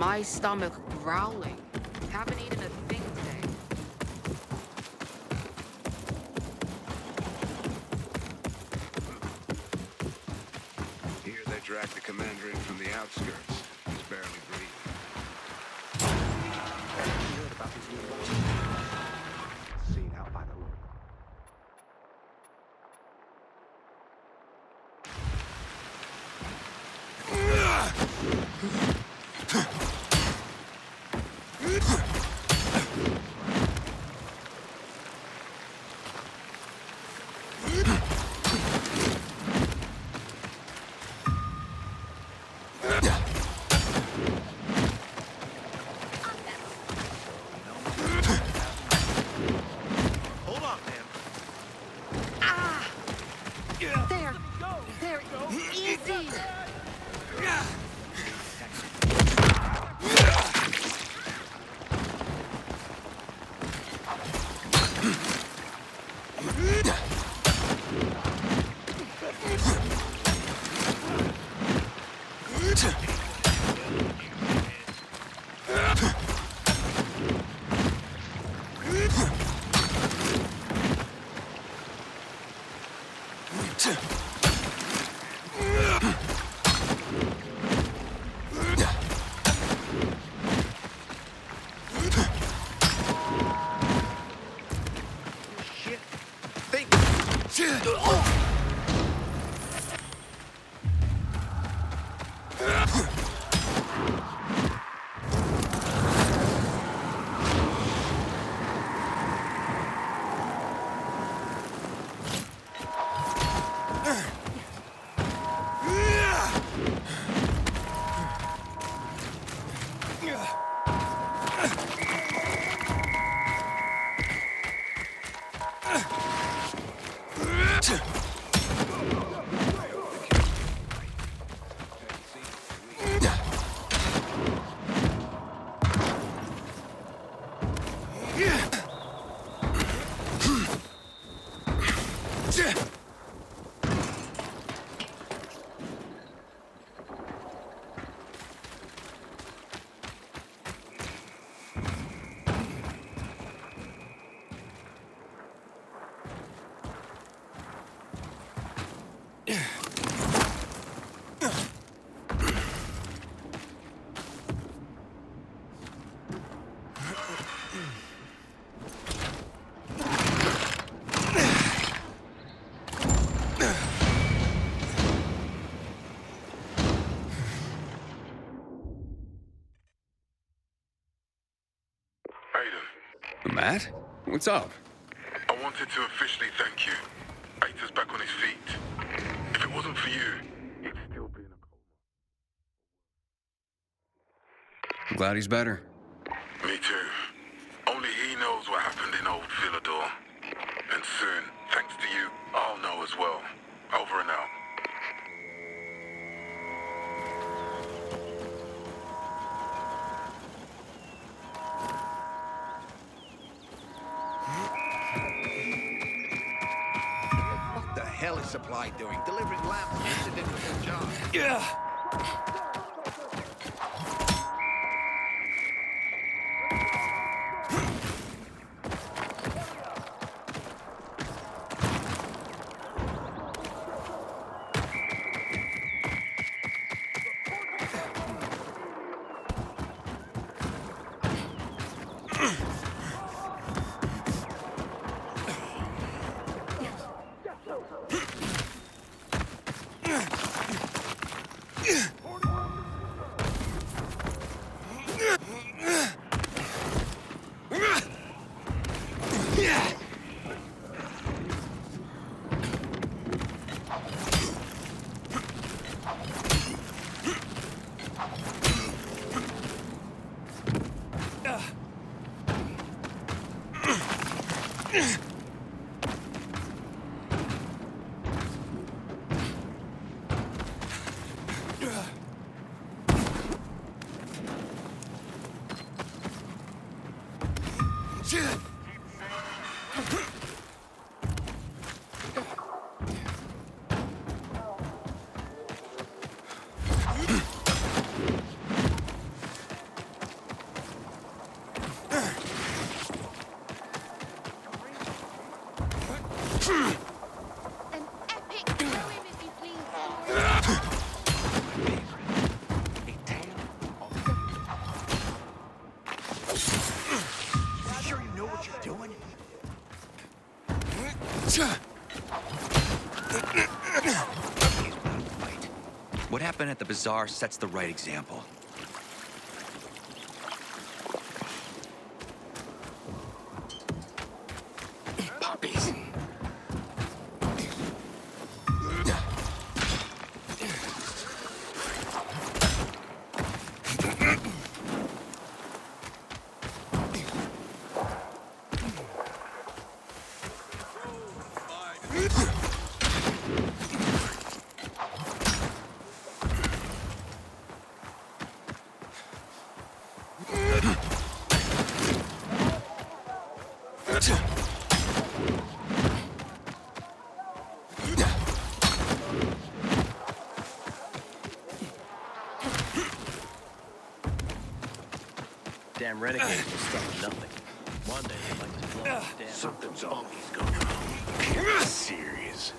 My stomach growling. Haven't eaten a thing today. Here they dragged the commander in from the outskirts. He's barely breathing. Heard about his new watch. Seen out by the lake. Hold on, man. Ah! There, easy! Shit. Think. Matt? What's up? I wanted to officially thank you. Aita's back on his feet. If it wasn't for you, he'd still be in a coma. I'm glad he's better. Me too. Only he knows what happened in old Villador. And soon, thanks to you, I'll know as well. Over and out. What the hell is Supply doing? Delivering lamps into the jar. Yeah. An epic poem, if you please. A tale of Sure you know what you're doing? What happened at the bazaar sets the right example. puppies. Damn renegades will start with nothing. One day they might just blow up the damn. Something's always going on. Serious.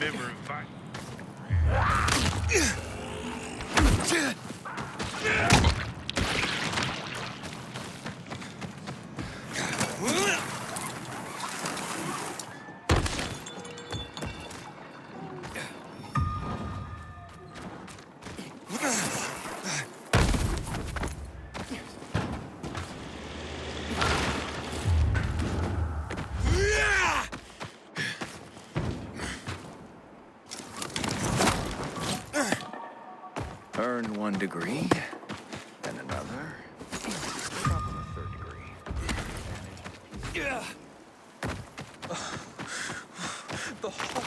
Remember, if I... Earn 1 degree, then another. Drop on a 3rd degree. The whole...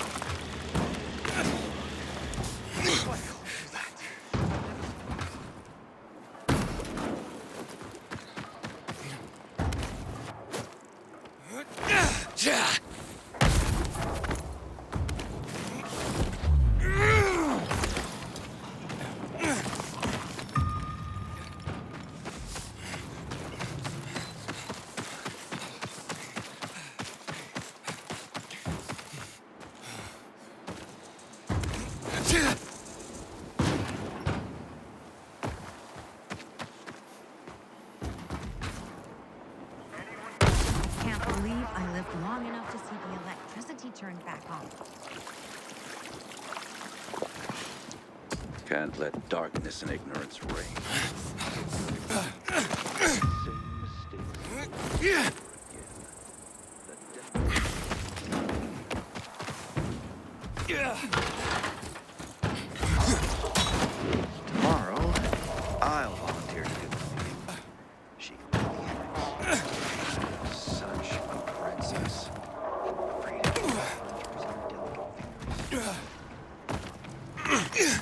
Can't believe I lived long enough to see the electricity turned back on. Can't let darkness and ignorance reign. Same mistakes. Again. The devil. Tomorrow, I'll volunteer to do the thing. She can be such a princess. Freedom from hunters and delicate fingers.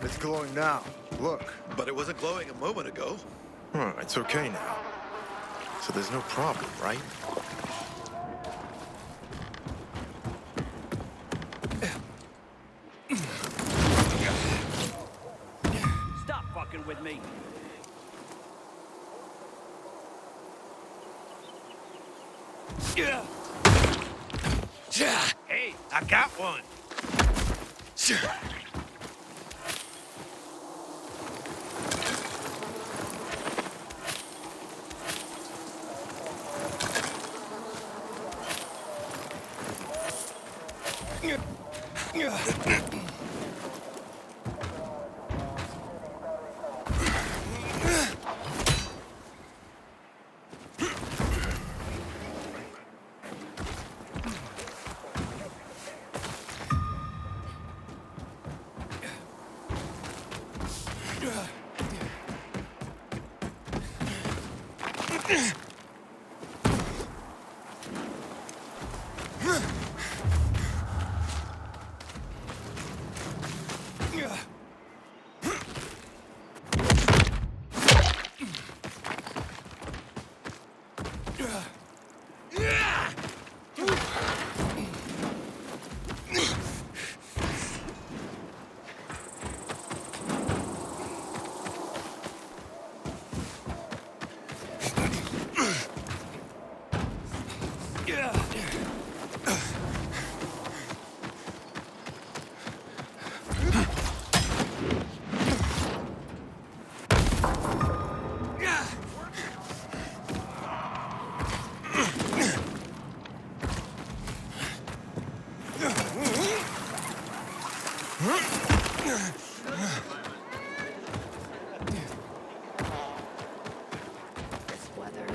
It's glowing now. Look. But it wasn't glowing a moment ago. It's okay now. So there's no problem, right? Stop fucking with me. Hey, I got one. This weather.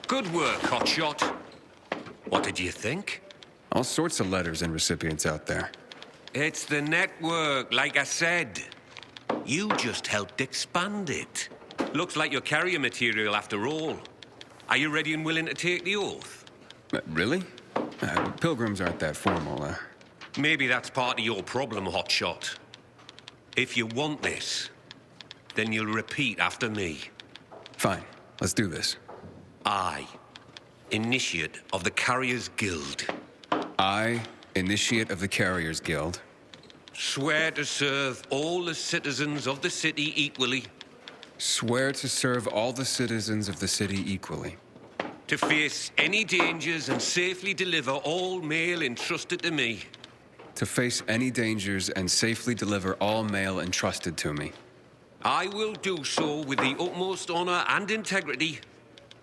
Good work, hotshot. What did you think? All sorts of letters and recipients out there. It's the network, like I said. You just helped expand it. Looks like you're carrier material after all. Are you ready and willing to take the oath? Really? Pilgrims aren't that formal. Maybe that's part of your problem, Hotshot. If you want this, then you'll repeat after me. Fine. Let's do this. I, Initiate of the Carriers Guild. I, Initiate of the Carriers Guild. Swear to serve all the citizens of the city equally. Swear to serve all the citizens of the city equally. To face any dangers and safely deliver all mail entrusted to me. To face any dangers and safely deliver all mail entrusted to me. I will do so with the utmost honor and integrity,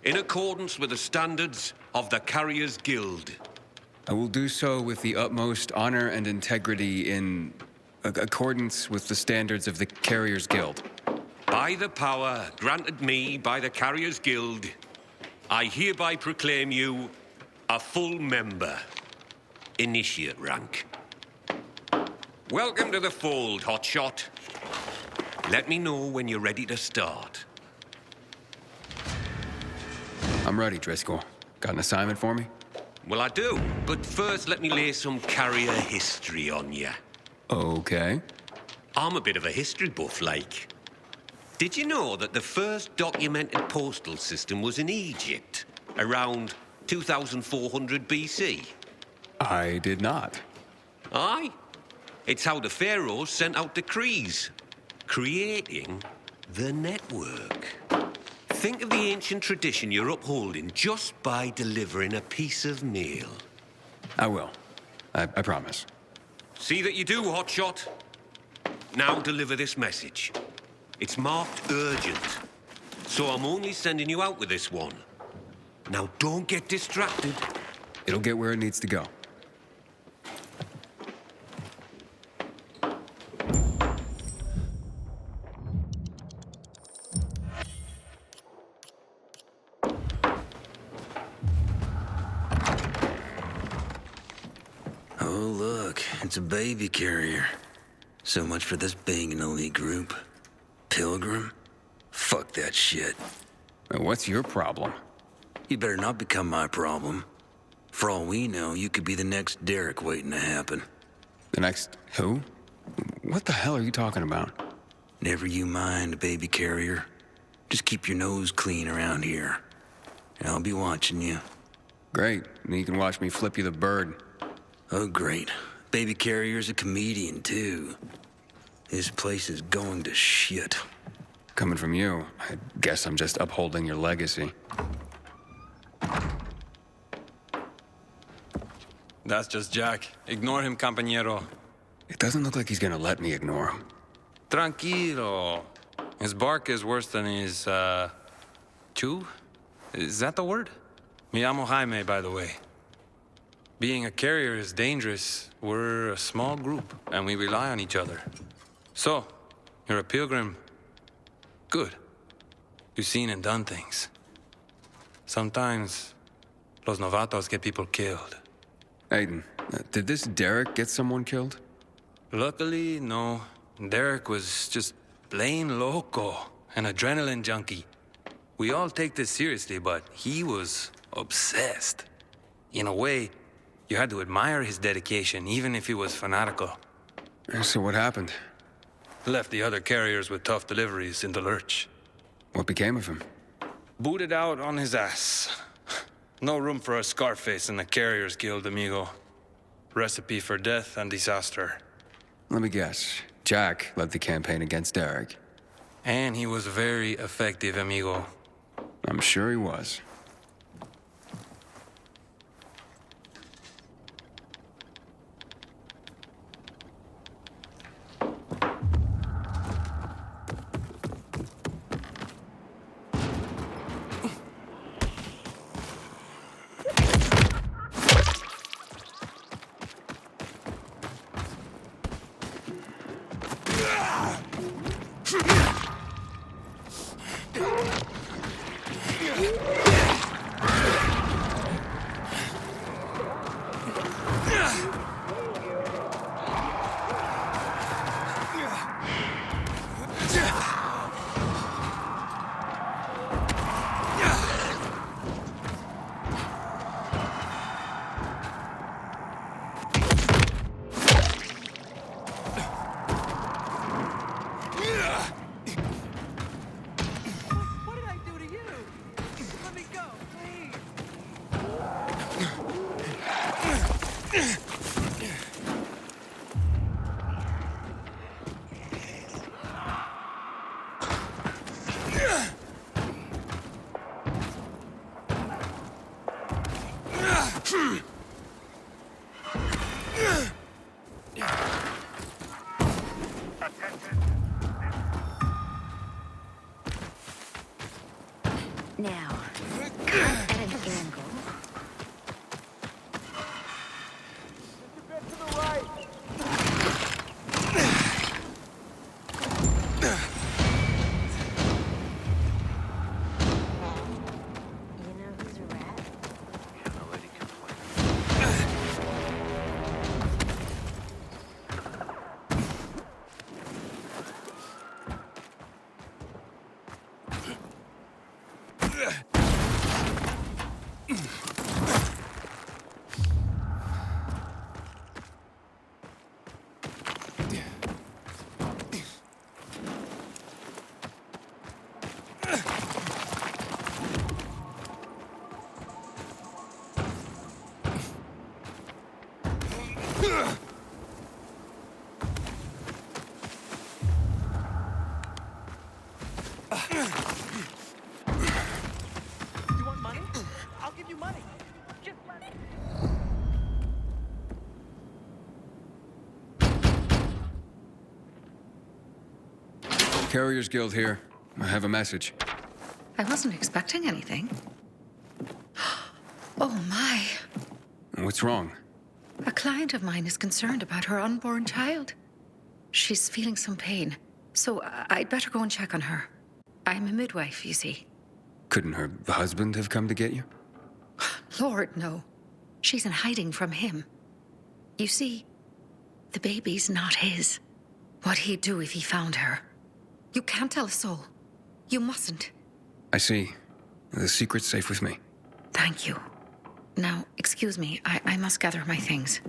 in accordance with the standards of the Carriers Guild. I will do so with the utmost honor and integrity in accordance with the standards of the Carriers Guild. By the power granted me by the Carriers Guild, I hereby proclaim you a full member, Initiate rank. Welcome to the fold, Hotshot. Let me know when you're ready to start. I'm ready, Driscoll. Got an assignment for me? Well, I do, but first let me lay some carrier history on you. Okay. I'm a bit of a history buff, like. Did you know that the first documented postal system was in Egypt, around 2400 BC? I did not. Aye. It's how the pharaohs sent out decrees, creating the network. Think of the ancient tradition you're upholding just by delivering a piece of mail. I will. I promise. See that you do, Hotshot. Now deliver this message. It's marked urgent, so I'm only sending you out with this one. Now don't get distracted. It'll get where it needs to go. Oh, look, it's a baby carrier. So much for this being an elite group. Pilgrim? Fuck that shit. What's your problem? You better not become my problem. For all we know, you could be the next Derek waiting to happen. The next who? What the hell are you talking about? Never you mind, baby carrier. Just keep your nose clean around here. And I'll be watching you. Great. And you can watch me flip you the bird. Oh, great. Baby carrier's a comedian, too. This place is going to shit. Coming from you, I guess I'm just upholding your legacy. That's just Jack. Ignore him, compañero. It doesn't look like he's gonna let me ignore him. Tranquilo. His bark is worse than his, chew? Is that the word? Me llamo Jaime, by the way. Being a carrier is dangerous. We're a small group, and we rely on each other. So, you're a pilgrim. Good. You've seen and done things. Sometimes, los novatos get people killed. Aiden, did this Derek get someone killed? Luckily, no. Derek was just plain loco, an adrenaline junkie. We all take this seriously, but he was obsessed. In a way, you had to admire his dedication, even if he was fanatical. So what happened? Left the other carriers with tough deliveries in the lurch. What became of him? Booted out on his ass. No room for a Scarface in the Carriers Guild, amigo. Recipe for death and disaster. Let me guess. Jack led the campaign against Derek. And he was very effective, amigo. I'm sure he was. Now, at an angle. You know who's a rat? Yeah, the lady complained. You want money? I'll give you money. Just let me. Carriers Guild here. I have a message. I wasn't expecting anything. Oh my. What's wrong? A client of mine is concerned about her unborn child. She's feeling some pain, so I'd better go and check on her. I'm a midwife, you see. Couldn't her husband have come to get you? Lord, no. She's in hiding from him. You see, the baby's not his. What'd he do if he found her? You can't tell a soul. You mustn't. I see. The secret's safe with me. Thank you. Now, excuse me, I must gather my things.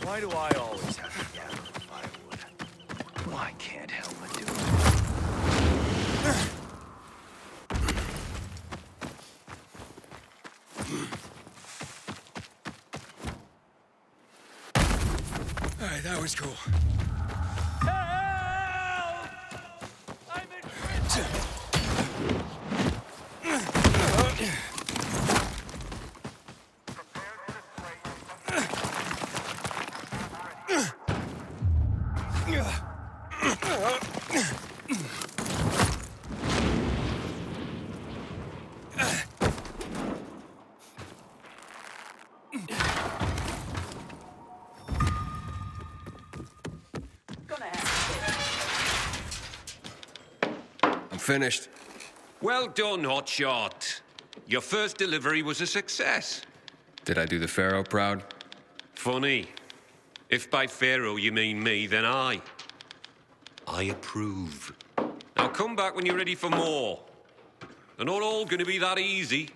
Why do I always have to gather firewood? Why can't Helma do All right, that was cool. I'm finished. Well done, Hotshot. Your first delivery was a success. Did I do the Pharaoh proud? Funny. If by Pharaoh you mean me, then I approve. Now come back when you're ready for more. They're not all gonna be that easy.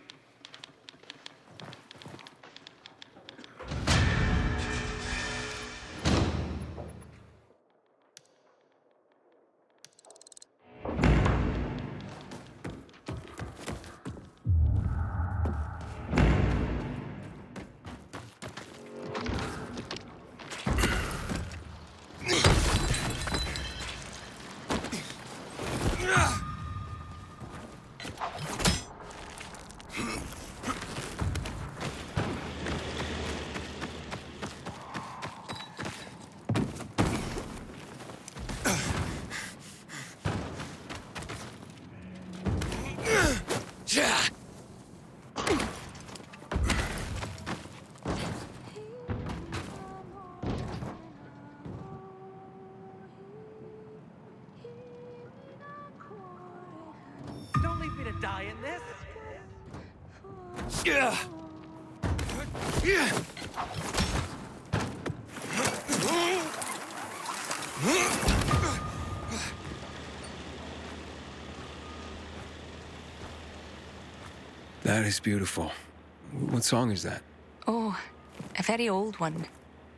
Don't leave me to die in this. That is beautiful. What song is that? Oh, a very old one.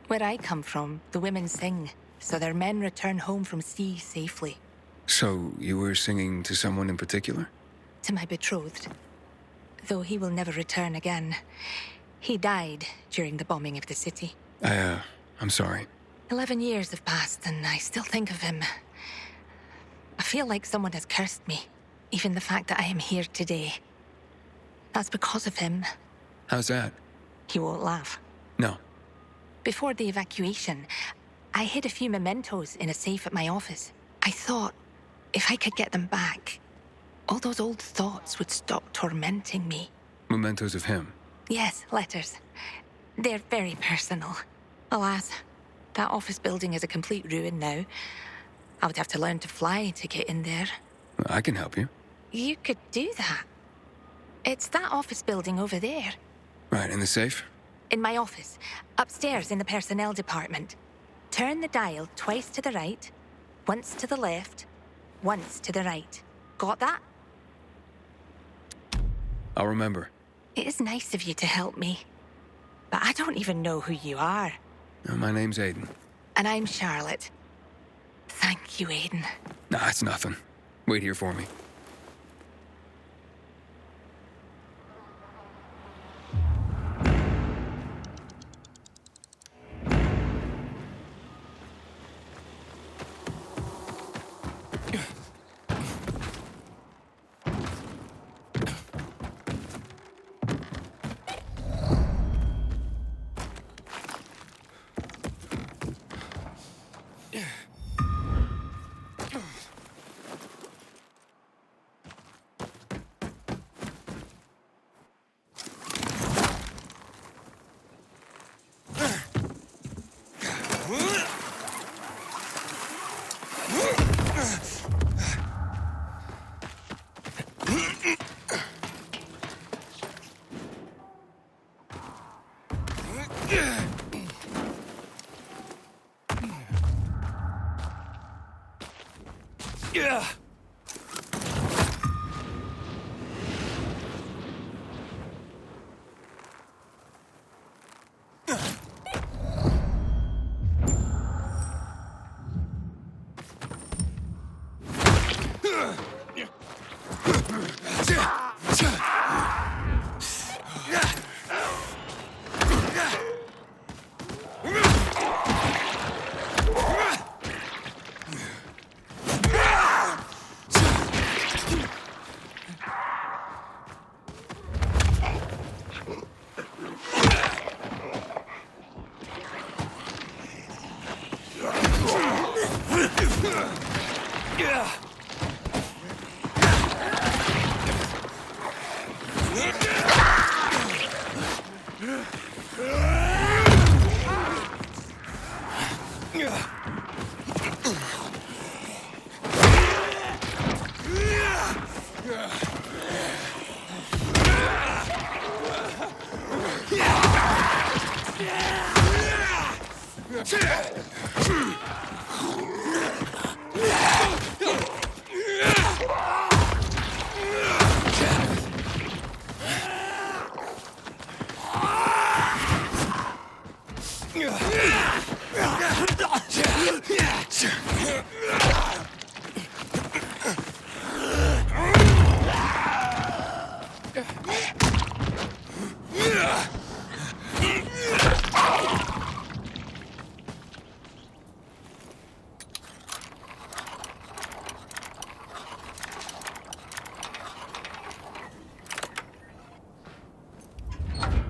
Where I come from, the women sing, so their men return home from sea safely. So you were singing to someone in particular? To my betrothed. Though he will never return again. He died during the bombing of the city. I'm sorry. 11 years have passed, and I still think of him. I feel like someone has cursed me. Even the fact that I am here today. That's because of him. How's that? He won't laugh. No. Before the evacuation, I hid a few mementos in a safe at my office. I thought, if I could get them back, all those old thoughts would stop tormenting me. Mementos of him? Yes, letters. They're very personal. Alas, that office building is a complete ruin now. I would have to learn to fly to get in there. I can help you. You could do that. It's that office building over there. Right, in the safe? In my office, upstairs in the personnel department. Turn the dial twice to the right, once to the left, once to the right. Got that? I'll remember. It is nice of you to help me. But I don't even know who you are. My name's Aiden. And I'm Charlotte. Thank you, Aiden. Nah, it's nothing. Wait here for me. Yeah.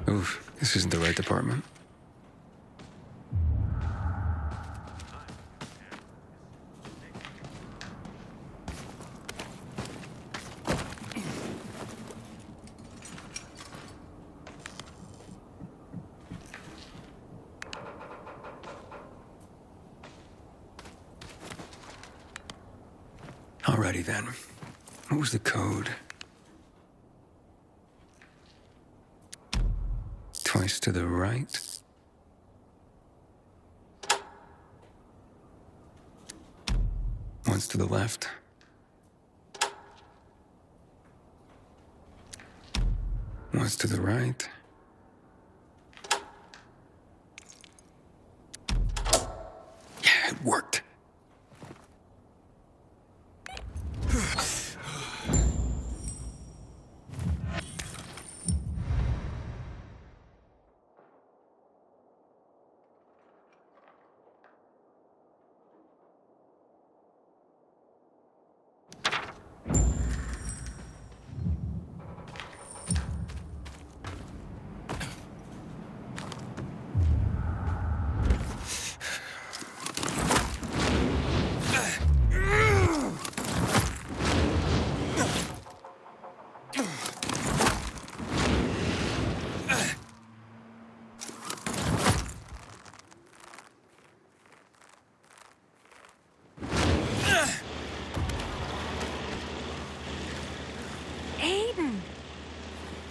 Oof, this isn't the right department. Alrighty then. What was the code? Twice to the right. Once to the left. Once to the right. Yeah, it worked.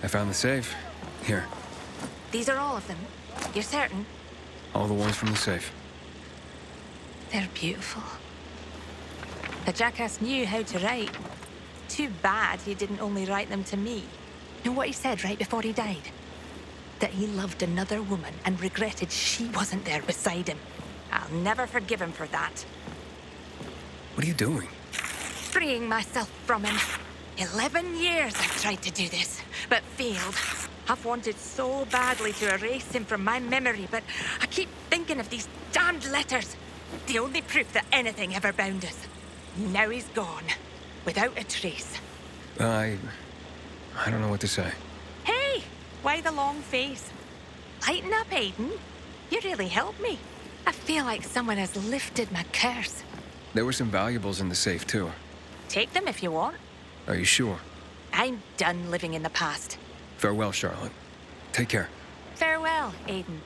I found the safe. Here. These are all of them? You're certain? All the ones from the safe. They're beautiful. The jackass knew how to write. Too bad he didn't only write them to me. Know what he said right before he died? That he loved another woman and regretted she wasn't there beside him. I'll never forgive him for that. What are you doing? Freeing myself from him. 11 years I've tried to do this, but failed. I've wanted so badly to erase him from my memory, but I keep thinking of these damned letters. The only proof that anything ever bound us. Now he's gone, without a trace. I don't know what to say. Hey, why the long face? Lighten up, Aiden. You really helped me. I feel like someone has lifted my curse. There were some valuables in the safe, too. Take them if you want. Are you sure? I'm done living in the past. Farewell, Charlotte. Take care. Farewell, Aiden.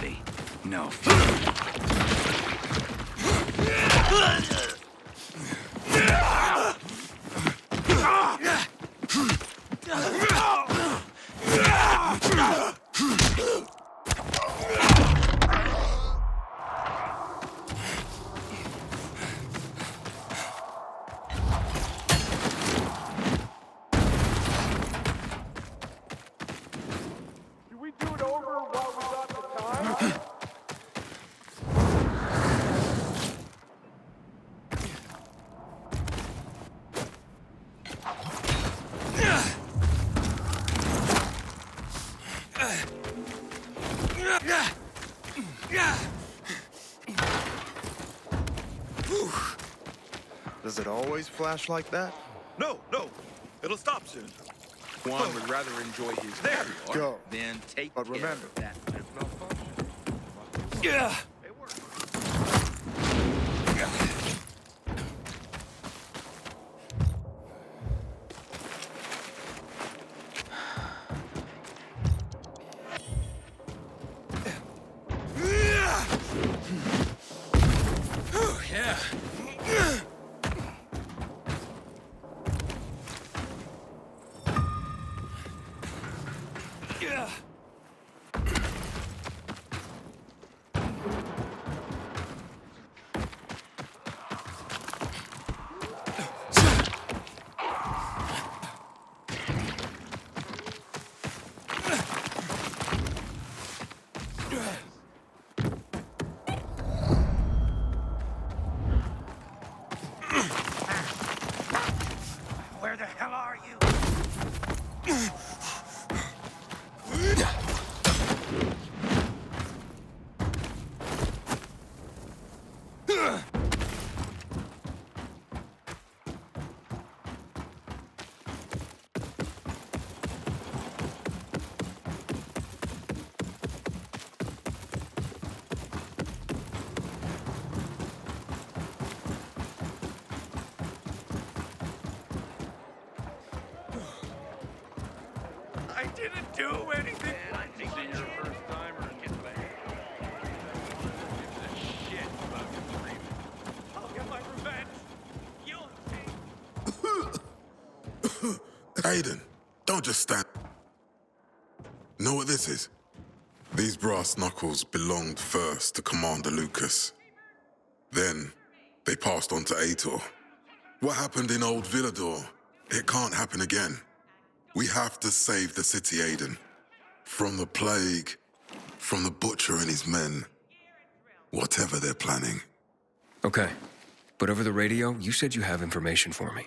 be no Does it always flash like that? No, no. It'll stop soon. Juan would rather enjoy his there Go. than take But care remember, of that. Yeah. Where the hell are you? I didn't do anything. I think you're your first timer. Get back. Gives a shit about your treatment. I'll get my revenge. You'll see. Aiden, don't just stand. Know what this is? These brass knuckles belonged first to Commander Lucas. Then, they passed on to Aitor. What happened in Old Villador, it can't happen again. We have to save the city, Aiden. From the plague, from the Butcher and his men. Whatever they're planning. Okay. But over the radio, you said you have information for me.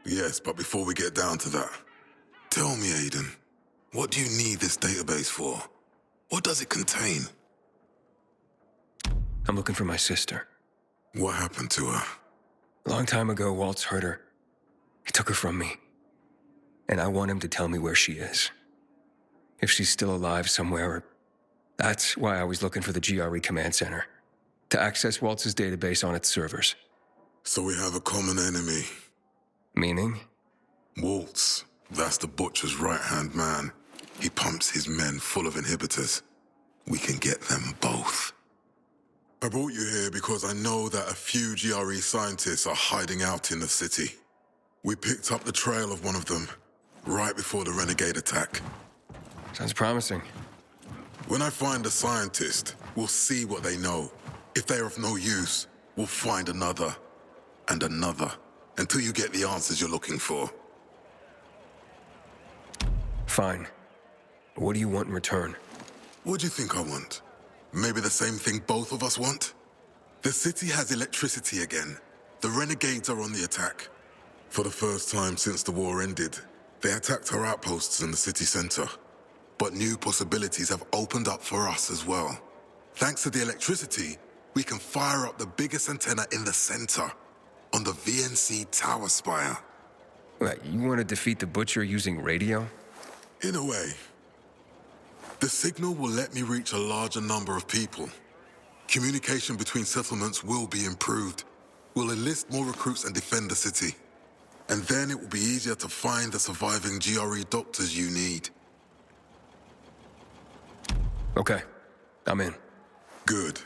Yes, but before we get down to that, tell me, Aiden, what do you need this database for? What does it contain? I'm looking for my sister. What happened to her? A long time ago, Waltz hurt her. He took her from me. And I want him to tell me where she is. If she's still alive somewhere. That's why I was looking for the GRE command center. To access Waltz's database on its servers. So we have a common enemy. Meaning? Waltz. That's the Butcher's right-hand man. He pumps his men full of inhibitors. We can get them both. I brought you here because I know that a few GRE scientists are hiding out in the city. We picked up the trail of one of them right before the renegade attack. Sounds promising. When I find a scientist, we'll see what they know. If they're of no use, we'll find another and another until you get the answers you're looking for. Fine. What do you want in return? What do you think I want? Maybe the same thing both of us want? The city has electricity again. The renegades are on the attack. For the first time since the war ended, they attacked our outposts in the city center. But new possibilities have opened up for us as well. Thanks to the electricity, we can fire up the biggest antenna in the center, on the VNC tower spire. What, you want to defeat the Butcher using radio? In a way. The signal will let me reach a larger number of people. Communication between settlements will be improved. We'll enlist more recruits and defend the city. And then it will be easier to find the surviving GRE doctors you need. Okay. I'm in. Good.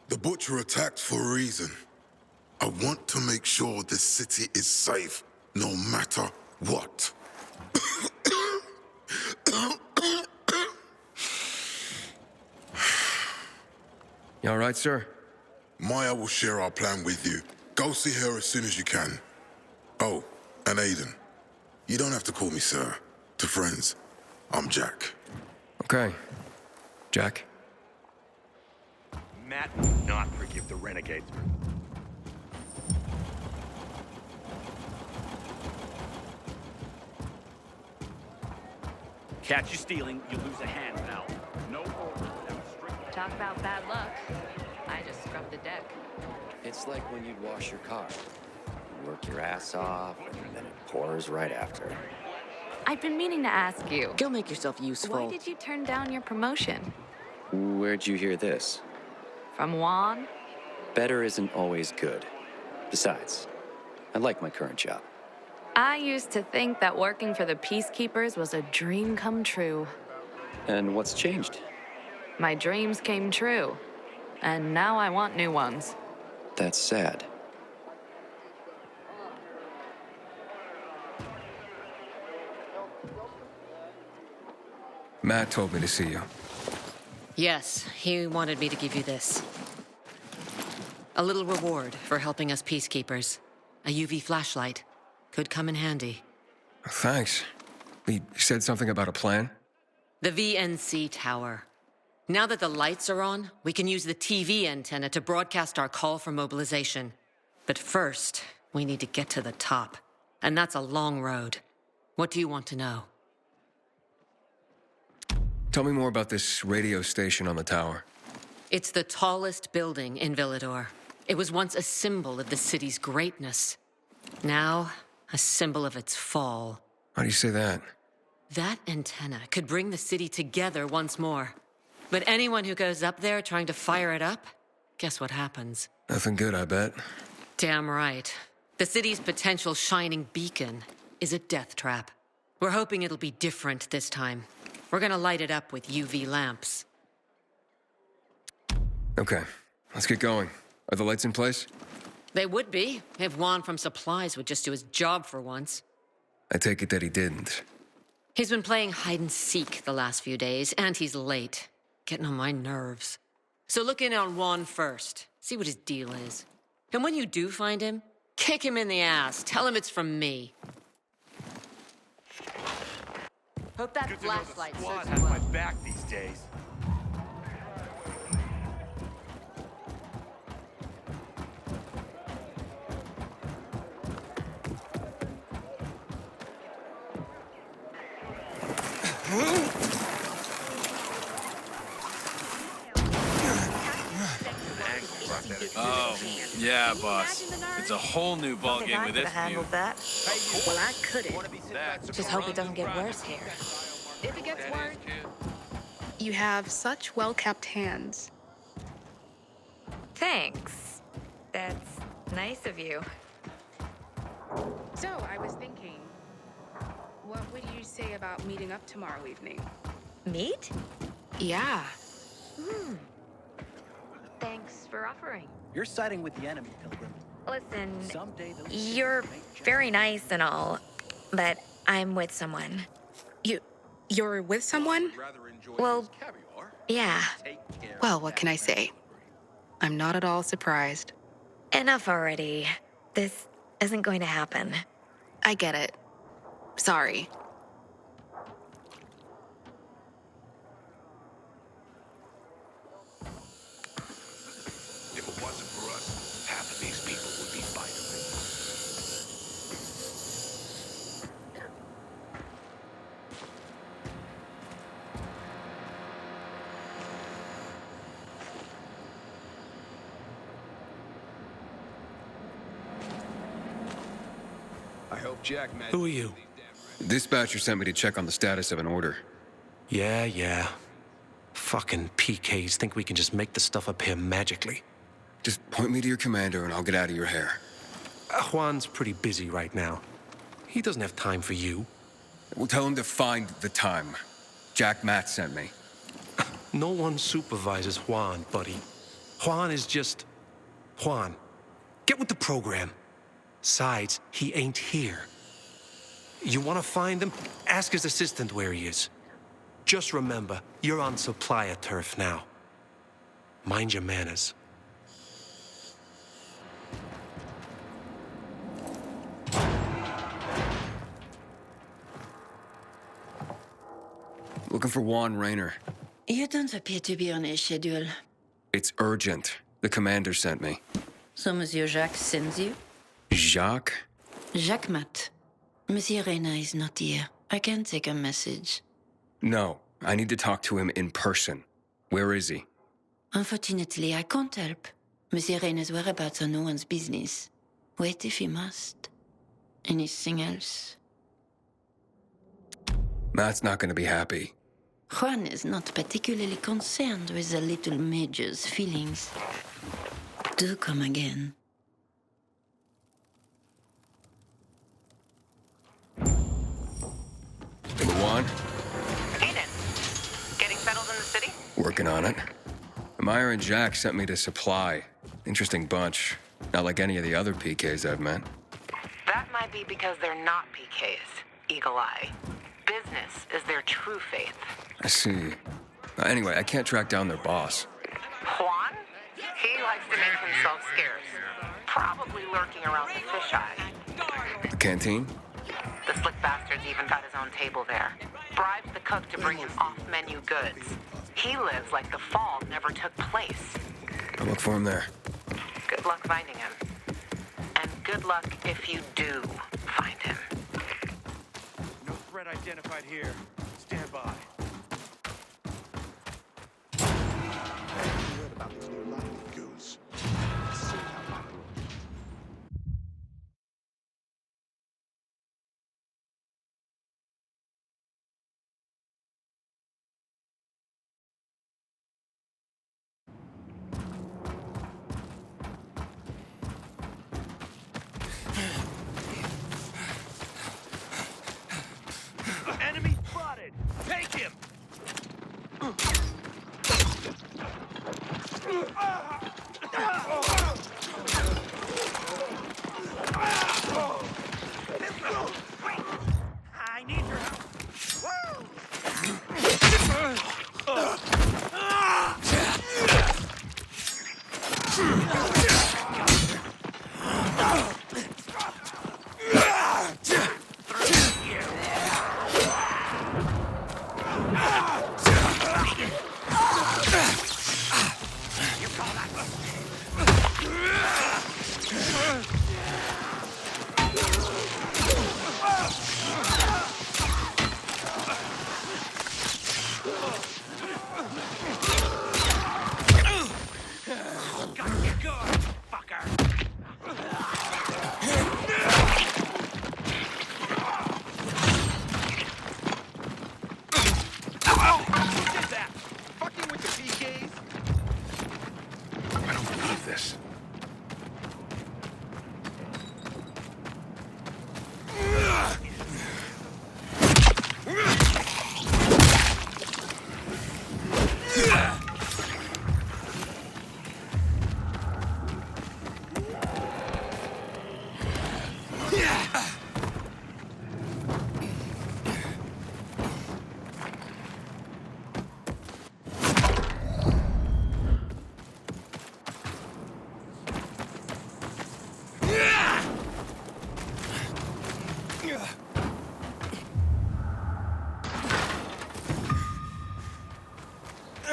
The Butcher attacked for a reason. I want to make sure this city is safe, no matter what. You all right, sir? Maya will share our plan with you. Go see her as soon as you can. Oh, and Aiden. You don't have to call me sir. To friends, I'm Jack. Okay. Jack? Matt will not forgive the renegades. Catch you stealing, you lose a hand, pal. No order without strict... Talk about bad luck. I just scrubbed the deck. It's like when you'd wash your car. You work your ass off, and then it pours right after. I've been meaning to ask you. Go make yourself useful. Why did you turn down your promotion? Where'd you hear this? From Juan? Better isn't always good. Besides, I like my current job. I used to think that working for the Peacekeepers was a dream come true. And what's changed? My dreams came true. And now I want new ones. That's sad. Matt told me to see you. Yes, he wanted me to give you this. A little reward for helping us peacekeepers. A UV flashlight. Could come in handy. Thanks. He said something about a plan? The VNC tower. Now that the lights are on, we can use the TV antenna to broadcast our call for mobilization. But first, we need to get to the top. And that's a long road. What do you want to know? Tell me more about this radio station on the tower. It's the tallest building in Villador. It was once a symbol of the city's greatness. Now, a symbol of its fall. How do you say that? That antenna could bring the city together once more. But anyone who goes up there trying to fire it up, guess what happens? Nothing good, I bet. Damn right. The city's potential shining beacon is a death trap. We're hoping it'll be different this time. We're gonna light it up with UV lamps. Okay, let's get going. Are the lights in place? They would be, if Juan from Supplies would just do his job for once. I take it that he didn't. He's been playing hide-and-seek the last few days, and he's late. Getting on my nerves. So look in on Juan first. See what his deal is. And when you do find him, kick him in the ass. Tell him it's from me. Hope that flashlight serves Squad you has well. my back these days. Oh, yeah, boss. It's a whole new ballgame with this view. That. Well, I couldn't. Just hope it doesn't get worse here. If it gets worse, You have such well-kept hands. thanks. That's nice of you. So, I was thinking, what would you say about meeting up tomorrow evening? Meet? Yeah. Thanks for offering. You're siding with the enemy, Pilgrim. Listen, Someday those you're very nice and all, but I'm with someone. You're with someone? Well, yeah. Well, what can I say? I'm not at all surprised. Enough already. This isn't going to happen. I get it. Sorry. If it wasn't for us, half of these people would be fighting. I hope Jack met. Who are you? The dispatcher sent me to check on the status of an order. Yeah. Fucking PKs think we can just make the stuff up here magically. Just point me to your commander and I'll get out of your hair. Juan's pretty busy right now. He doesn't have time for you. We'll tell him to find the time. Jack Matt sent me. No one supervises Juan, buddy. Juan is just... Juan. Get with the program. Besides, he ain't here. You want to find him? Ask his assistant where he is. Just remember, you're on supplier turf now. Mind your manners. Looking for Juan Rayner. You don't appear to be on his schedule. It's urgent. The commander sent me. So Monsieur Jacques sends you? Jacques? Jacques Mat. Monsieur Reyna is not here. I can take a message. No, I need to talk to him in person. Where is he? Unfortunately, I can't help. Monsieur Reyna's whereabouts are no one's business. Wait if you must. Anything else? Matt's not gonna be happy. Juan is not particularly concerned with the little major's feelings. Do come again. Number one? Aiden, getting settled in the city? Working on it. Myra and Jack sent me to supply. Interesting bunch. Not like any of the other PKs I've met. That might be because they're not PKs, Eagle Eye. Business is their true faith. I see. Anyway, I can't track down their boss. Juan? He likes to make himself scarce. Probably lurking around the fisheye. The canteen? The slick bastard's even got his own table there. Bribes the cook to bring him off-menu goods. He lives like the fall never took place. I'll look for him there. Good luck finding him. And good luck if you do find him. No threat identified here. Stand by. Heard about this new lightning goose. Let's see how I Enemy spotted! Take him! I need your help!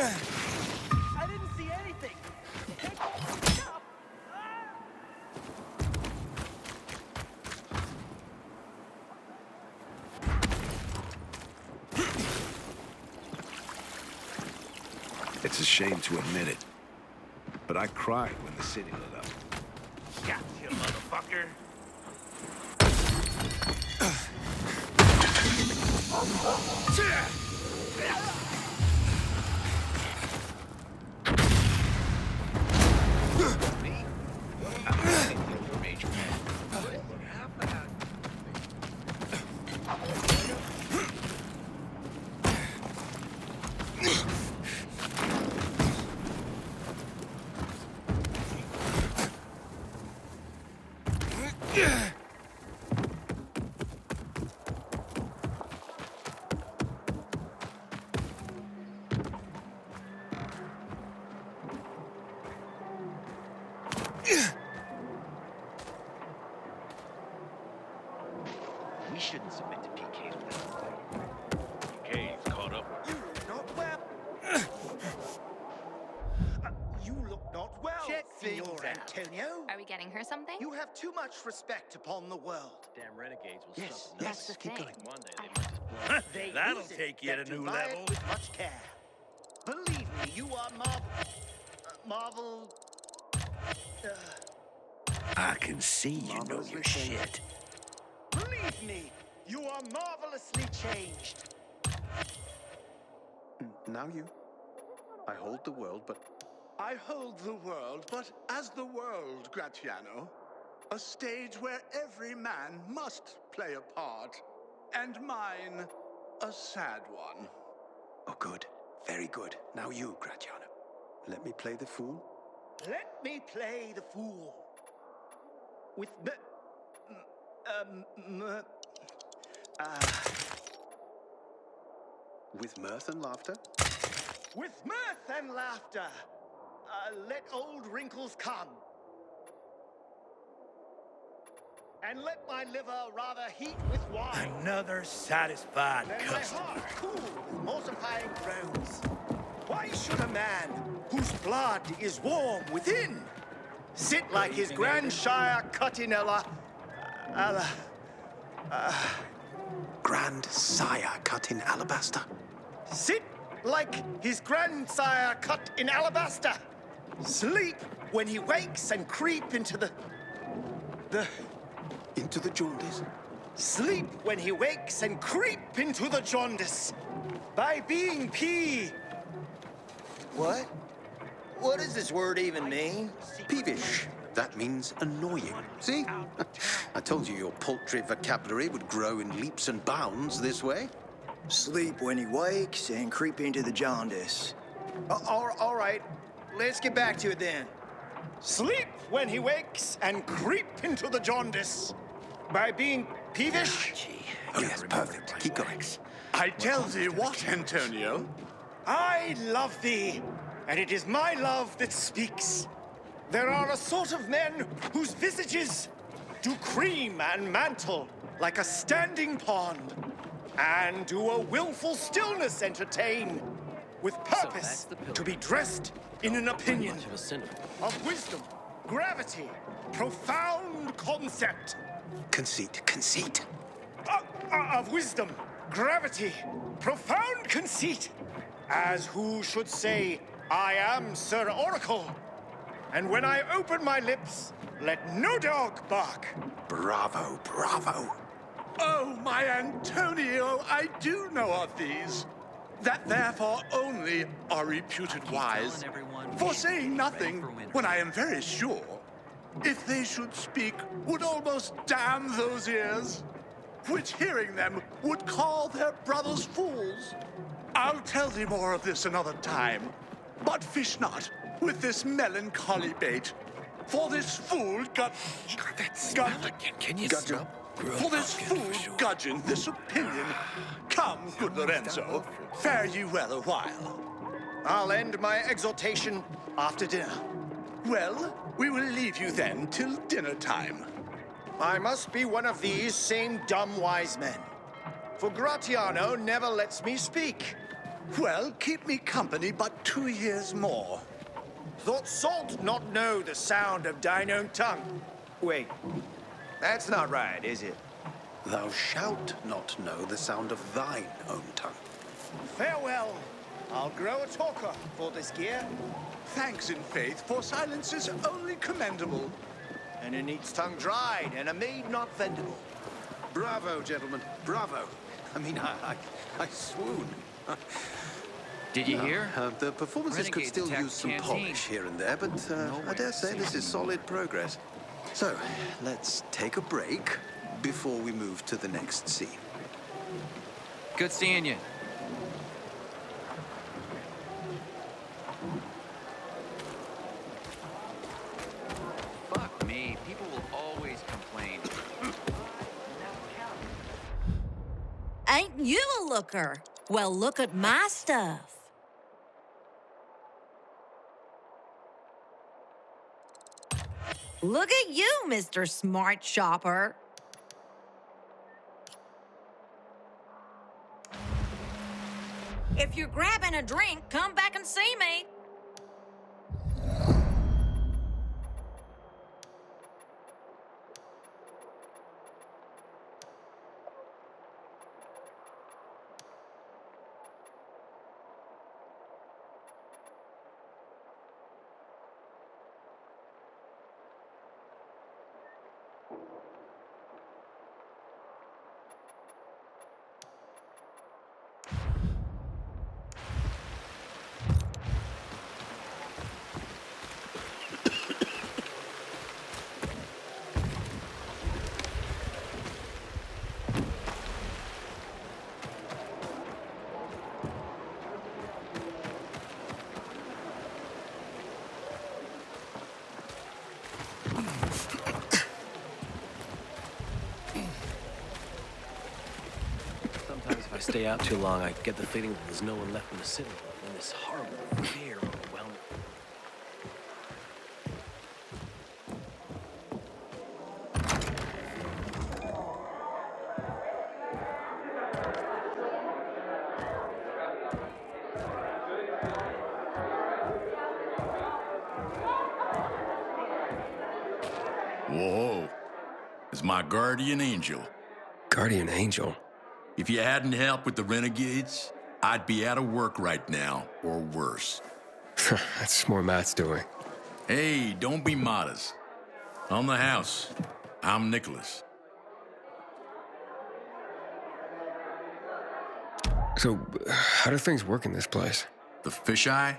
I didn't see anything. It's a shame to admit it, but I cried when the city lit up. Got you, motherfucker. We shouldn't submit to PK's will. PK's caught up. You look not well. You look not well, Check Signor things out. Antonio. Are we getting her something? You have too much respect upon the world. Damn renegades will Yes, something yes, else. keep going. One day they might just blow. They That'll use it take you that to a new buy it level. with much care. Believe me, you are Marvel. I can see you know your shit. Believe me, you are marvelously changed. Now you. I hold the world, but I hold the world, but as the world, Gratiano. A stage where every man must play a part. And mine, a sad one. oh, good, very good. Now you, Gratiano. Let me play the fool. Let me play the fool. With With mirth and laughter. with mirth and laughter. Let old wrinkles come. And let my liver rather heat with wine. Another satisfied Then my customer. heart cool with mortifying groans. Why should a man whose blood is warm within sit like his grandsire Cuttinella? Grandsire cut in alabaster. Sit like his grandsire cut in alabaster. Sleep when he wakes and creep into the Into the jaundice. Sleep when he wakes and creep into the jaundice. By being What? What does this word even mean? Peevish. That means annoying. See? I told you your paltry vocabulary would grow in leaps and bounds this way. Sleep when he wakes and creep into the jaundice. All right, let's get back to it then. Sleep when he wakes and creep into the jaundice. By being peevish? Oh, yes, perfect. Keep going. I tell thee what, Antonio. I love thee, and it is my love that speaks. There are a sort of men whose visages do cream and mantle like a standing pond, and do a willful stillness entertain, with purpose to be dressed in an opinion of wisdom, gravity, profound concept. Conceit. Of wisdom, gravity, profound conceit, as who should say, I am Sir Oracle, and when I open my lips, let no dog bark. Bravo, bravo. Oh, my Antonio, I do know of these. That therefore only are reputed wise. For saying nothing, when I am very sure, if they should speak, would almost damn those ears, which hearing them would call their brothers fools. I'll tell thee more of this another time, but fish not with this melancholy bait. For this fool Can you stop? For this fool gudgeon this opinion. Come, good Lorenzo, fare ye well a while. I'll end my exhortation after dinner. Well, we will leave you then till dinner time. I must be one of these same dumb wise men, for Gratiano never lets me speak. Well, keep me company but 2 years more. Thought salt not know the sound of thine own tongue. Wait, that's not right, is it? Thou shalt not know the sound of thine own tongue. Farewell. I'll grow a talker for this gear. Thanks in faith, for silence is only commendable. And it needs tongue dried and a maid not vendible. Bravo, gentlemen, bravo. I mean, I swoon. Did you hear? The performances could Renegades still attacked use some Canteen. polish here and there, but I dare say this is solid progress. So, let's take a break before we move to the next scene. Good seeing you. Fuck me. People will always complain. Ain't you a looker? Well, look at my stuff. Look at you, Mr. Smart Shopper. If you're grabbing a drink, come back and see me. Sometimes if I stay out too long, I get the feeling that there's no one left in the city. And this horrible fear overwhelms me. Whoa. It's my guardian angel. Guardian angel? If you hadn't helped with the renegades, I'd be out of work right now, or worse. That's more Matt's doing. Hey, don't be modest. On the house, I'm Nicholas. So, how do things work in this place? The fisheye?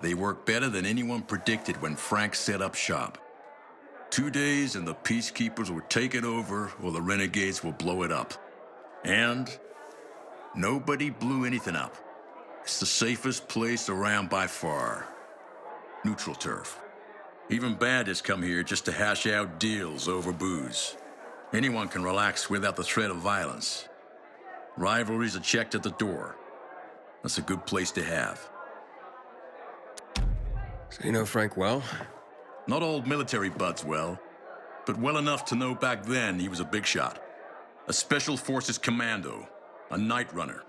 They work better than anyone predicted when Frank set up shop. 2 days and the peacekeepers will take it over, or the renegades will blow it up. And nobody blew anything up. It's the safest place around by far. Neutral turf. Even bandits come here just to hash out deals over booze. Anyone can relax without the threat of violence. Rivalries are checked at the door. That's a good place to have. So you know Frank well? Not old military buds well, but well enough to know back then he was a big shot. A Special Forces commando, a night runner.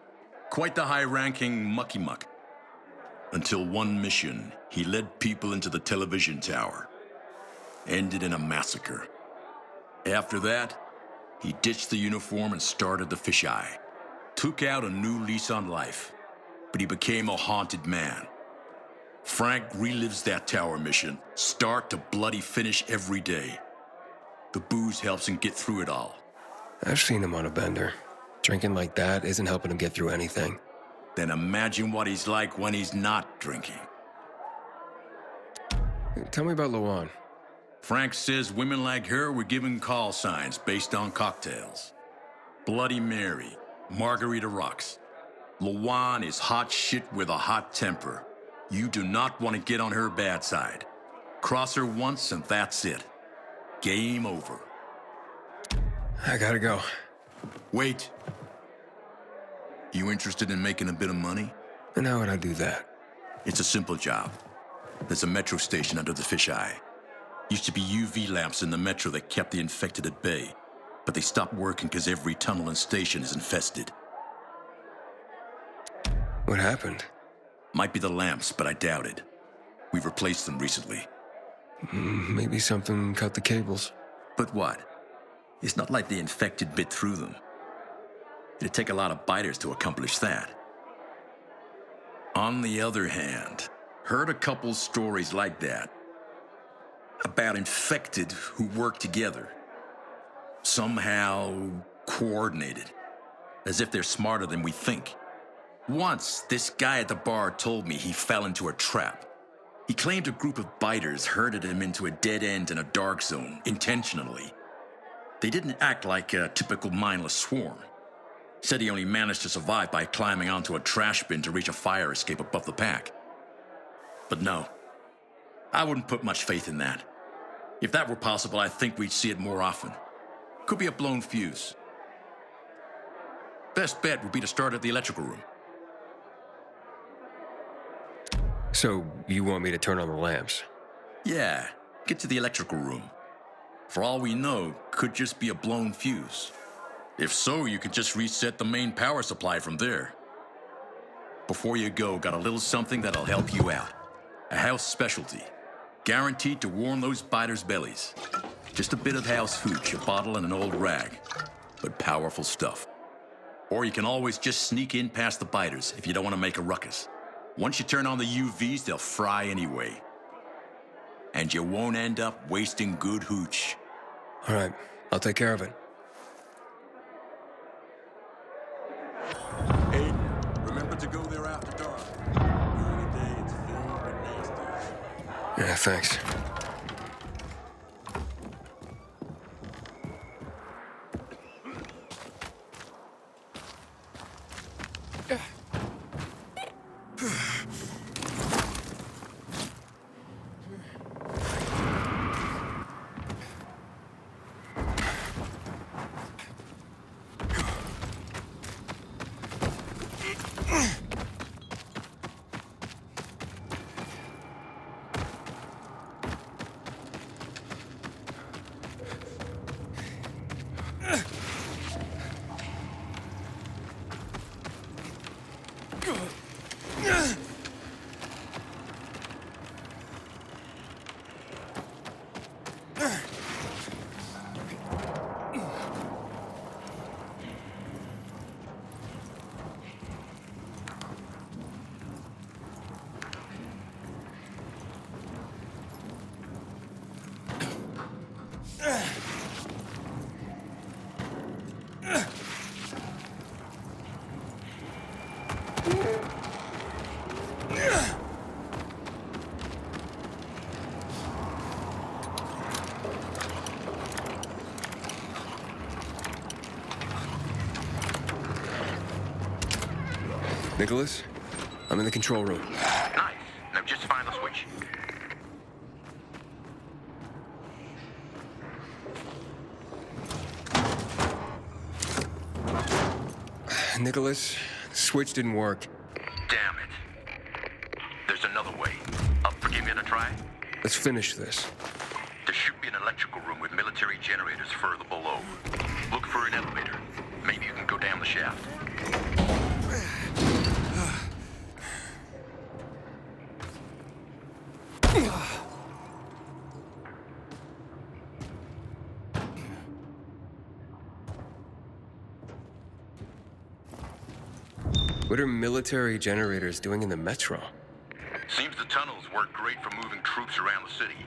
Quite the high-ranking mucky-muck. Until one mission, he led people into the television tower. Ended in a massacre. After that, he ditched the uniform and started the fisheye. Took out a new lease on life, but he became a haunted man. Frank relives that tower mission, start to bloody finish every day. The booze helps him get through it all. I've seen him on a bender. Drinking like that isn't helping him get through anything. Then imagine what he's like when he's not drinking. Tell me about Luan. Frank says women like her were given call signs based on cocktails. Bloody Mary, Margarita Rocks. Luan is hot shit with a hot temper. You do not want to get on her bad side. Cross her once and that's it. Game over. I gotta go. Wait. You interested in making a bit of money? And how would I do that? It's a simple job. There's a metro station under the fisheye. Used to be UV lamps in the metro that kept the infected at bay, but they stopped working because every tunnel and station is infested. What happened? Might be the lamps, but I doubt it. We've replaced them recently. Maybe something cut the cables. But what? It's not like the infected bit through them. It'd take a lot of biters to accomplish that. On the other hand, heard a couple stories like that. About infected who work together. Somehow coordinated. As if they're smarter than we think. Once, this guy at the bar told me he fell into a trap. He claimed a group of biters herded him into a dead end in a dark zone, intentionally. They didn't act like a typical mindless swarm. Said he only managed to survive by climbing onto a trash bin to reach a fire escape above the pack. But no, I wouldn't put much faith in that. If that were possible, I think we'd see it more often. Could be a blown fuse. Best bet would be to start at the electrical room. So, you want me to turn on the lamps? Yeah, get to the electrical room. For all we know, could just be a blown fuse. If so, you could just reset the main power supply from there. Before you go, got a little something that'll help you out. A house specialty. Guaranteed to warm those biters' bellies. Just a bit of house hooch, a bottle and an old rag. But powerful stuff. Or you can always just sneak in past the biters if you don't want to make a ruckus. Once you turn on the UVs, they'll fry anyway. And you won't end up wasting good hooch. All right, I'll take care of it. Hey, remember to go there after dark. During the day, it's filled with nasties. Yeah, thanks. Nicholas, I'm in the control room. Nice. Now just find the switch. Nicholas, the switch didn't work. Damn it. There's another way. Give me a try? Let's finish this. There should be an electrical room with military generators further below. Look for an elevator. Maybe you can go down the shaft. What are military generators doing in the metro? Seems the tunnels work great for moving troops around the city.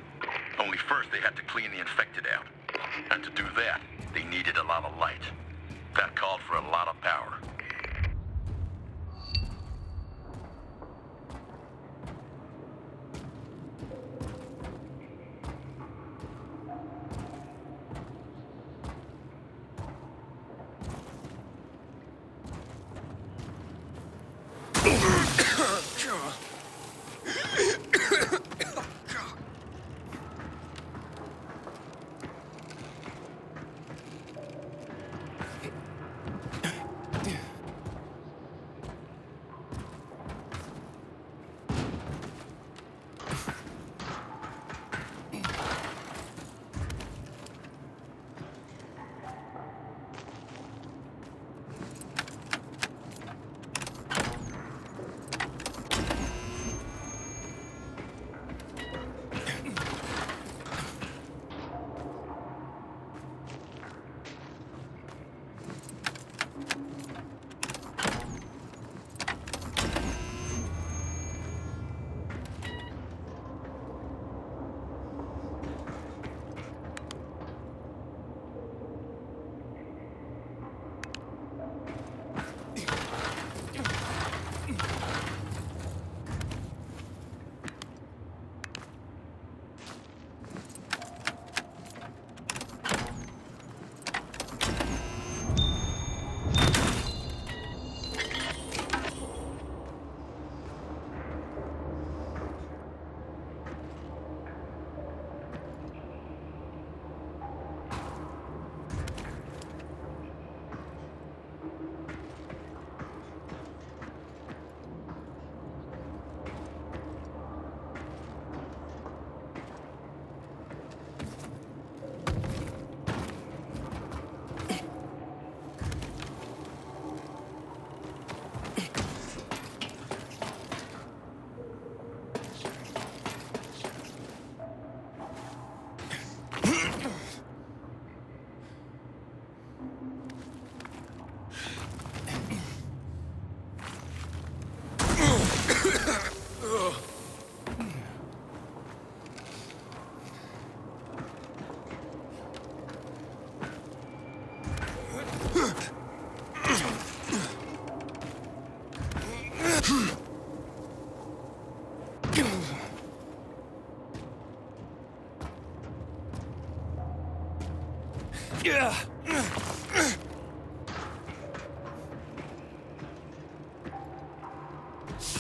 Only first they had to clean the infected out. And to do that, they needed a lot of light. That called for a lot of power.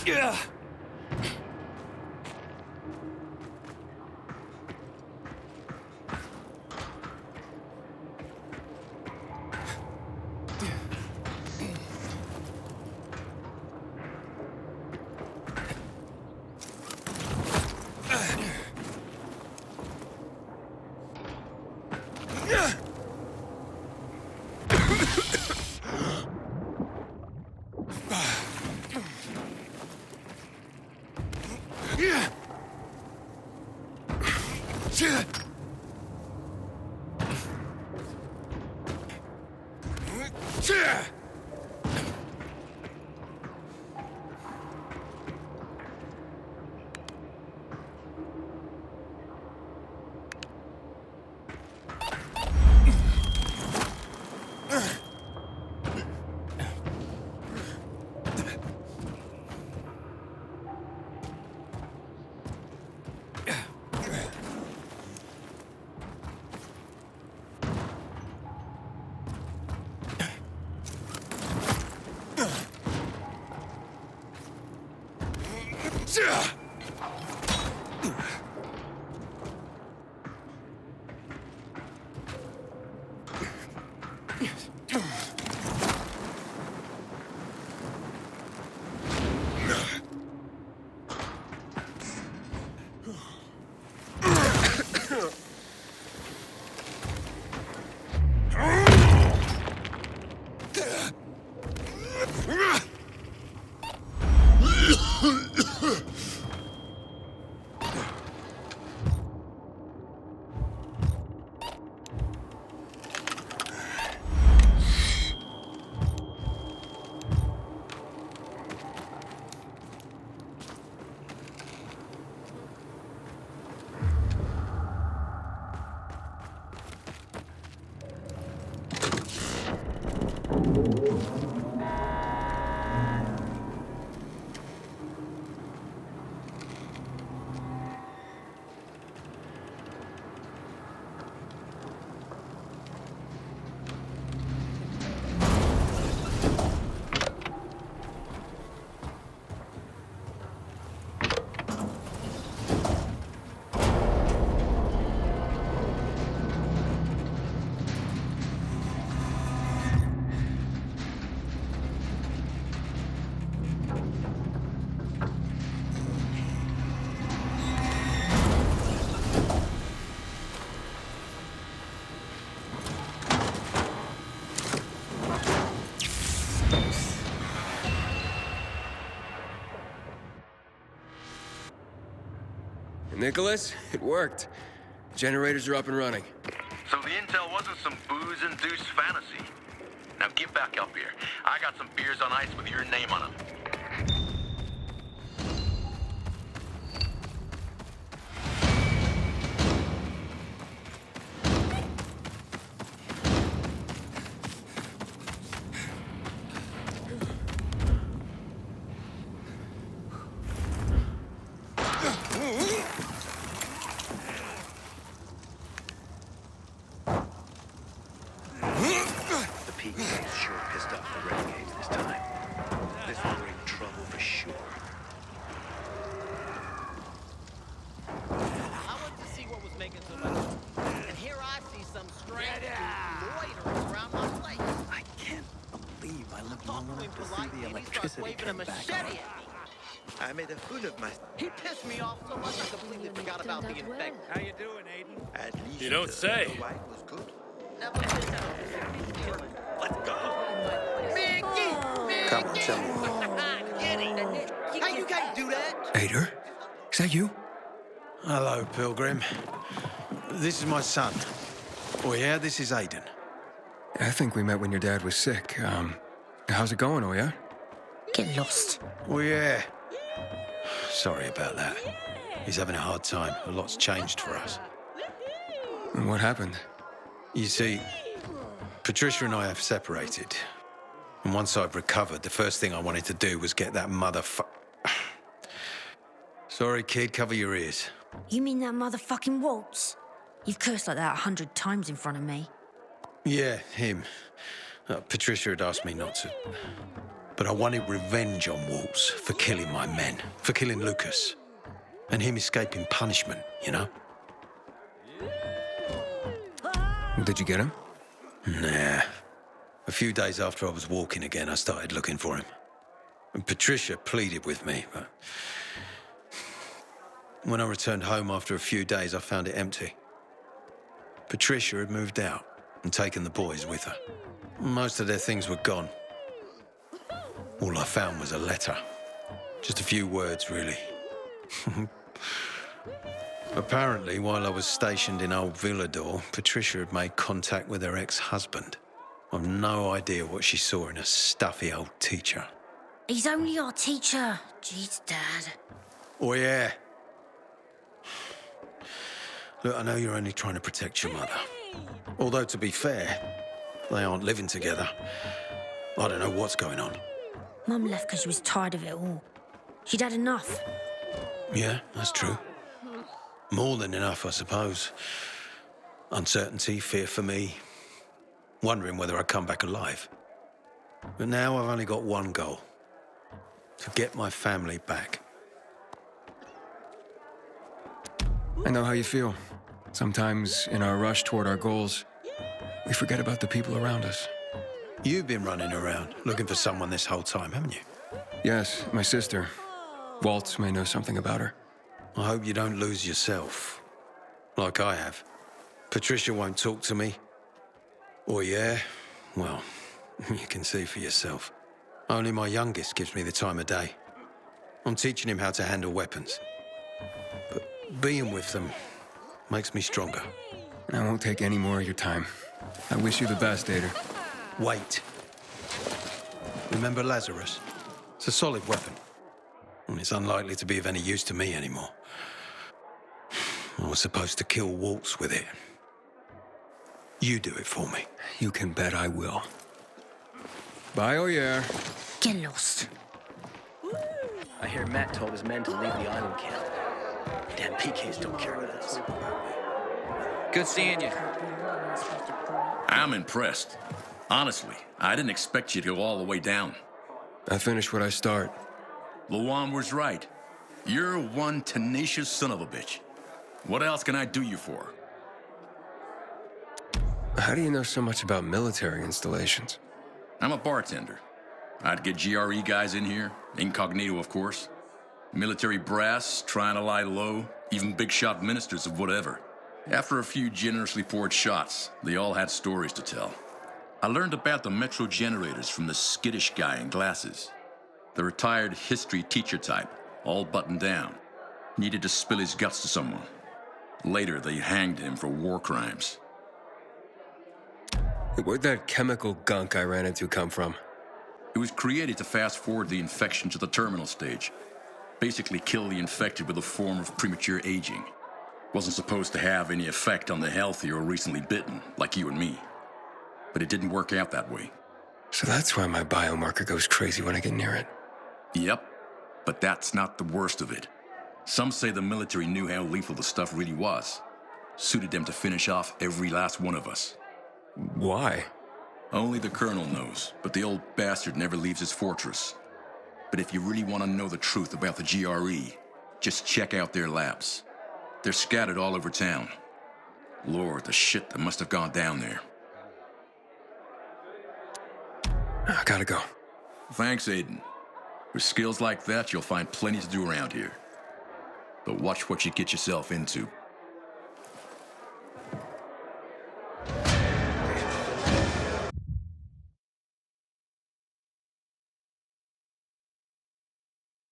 Yeah. Nicholas, it worked. Generators are up and running. So the intel wasn't some booze-induced fantasy. Now get back up here. I got some beers on ice with your name on them. The Peak Gates sure pissed off the Renegades this time. This will bring trouble for sure. I went to see what was making so much. And here I see some strange loitering around my place. I can't believe I lived long enough to see the electricity waving a come back machete on. at me. I made a fool of myself. He pissed me off so much I completely forgot about the infection. How you doing, Aiden? At least You don't say. The wife was good. Never been down. Let's go. Mickey! Come on, tell me. How you guys do that? Ader? Is that you? Hello, Pilgrim. This is my son. Oh, yeah, this is Aiden. I think we met when your dad was sick. How's it going, oh yeah? Get lost. Oh, yeah. Sorry about that. He's having a hard time. A lot's changed for us. And what happened? You see, Patricia and I have separated. And once I've recovered, the first thing I wanted to do was get that Sorry, kid, cover your ears. You mean that motherfucking waltz? You've cursed like that 100 times in front of me. Yeah, him. Patricia had asked me not to. But I wanted revenge on Waltz for killing my men, for killing Lucas. And him escaping punishment, you know? Did you get him? Nah. A few days after I was walking again, I started looking for him. And Patricia pleaded with me, but... When I returned home after a few days, I found it empty. Patricia had moved out and taken the boys with her. Most of their things were gone. All I found was a letter. Just a few words, really. Apparently, while I was stationed in Old Villador, Patricia had made contact with her ex-husband. I've no idea what she saw in a stuffy old teacher. He's only our teacher. Jeez, Dad. Oh, yeah. Look, I know you're only trying to protect your mother. Although, to be fair, they aren't living together. I don't know what's going on. Mum left because she was tired of it all. She'd had enough. Yeah, that's true. More than enough, I suppose. Uncertainty, fear for me, wondering whether I'd come back alive. But now I've only got one goal. To get my family back. I know how you feel. Sometimes, in our rush toward our goals, we forget about the people around us. You've been running around, looking for someone this whole time, haven't you? Yes, my sister. Waltz may know something about her. I hope you don't lose yourself, like I have. Patricia won't talk to me. Or yeah, well, you can see for yourself. Only my youngest gives me the time of day. I'm teaching him how to handle weapons. But being with them makes me stronger. I won't take any more of your time. I wish you the best, Ader. Wait. Remember Lazarus? It's a solid weapon. And it's unlikely to be of any use to me anymore. I was supposed to kill Waltz with it. You do it for me. You can bet I will. Bye, Oyer. Get lost. I hear Matt told his men to leave the island camp. Damn PKs don't care about us. Good seeing you. I'm impressed. Honestly, I didn't expect you to go all the way down. I finish what I start. Luan was right. You're one tenacious son of a bitch. What else can I do you for? How do you know so much about military installations? I'm a bartender. I'd get GRE guys in here, incognito, of course. Military brass, trying to lie low, even big shot ministers of whatever. After a few generously poured shots, they all had stories to tell. I learned about the Metro generators from the skittish guy in glasses. The retired history teacher type, all buttoned down. Needed to spill his guts to someone. Later, they hanged him for war crimes. Where'd that chemical gunk I ran into come from? It was created to fast forward the infection to the terminal stage. Basically kill the infected with a form of premature aging. Wasn't supposed to have any effect on the healthy or recently bitten, like you and me. But it didn't work out that way. So that's why my biomarker goes crazy when I get near it. Yep, but that's not the worst of it. Some say the military knew how lethal the stuff really was. Suited them to finish off every last one of us. Why? Only the colonel knows, but the old bastard never leaves his fortress. But if you really want to know the truth about the GRE, just check out their labs. They're scattered all over town. Lord, the shit that must have gone down there. I gotta go. Thanks, Aiden. With skills like that, you'll find plenty to do around here. But watch what you get yourself into.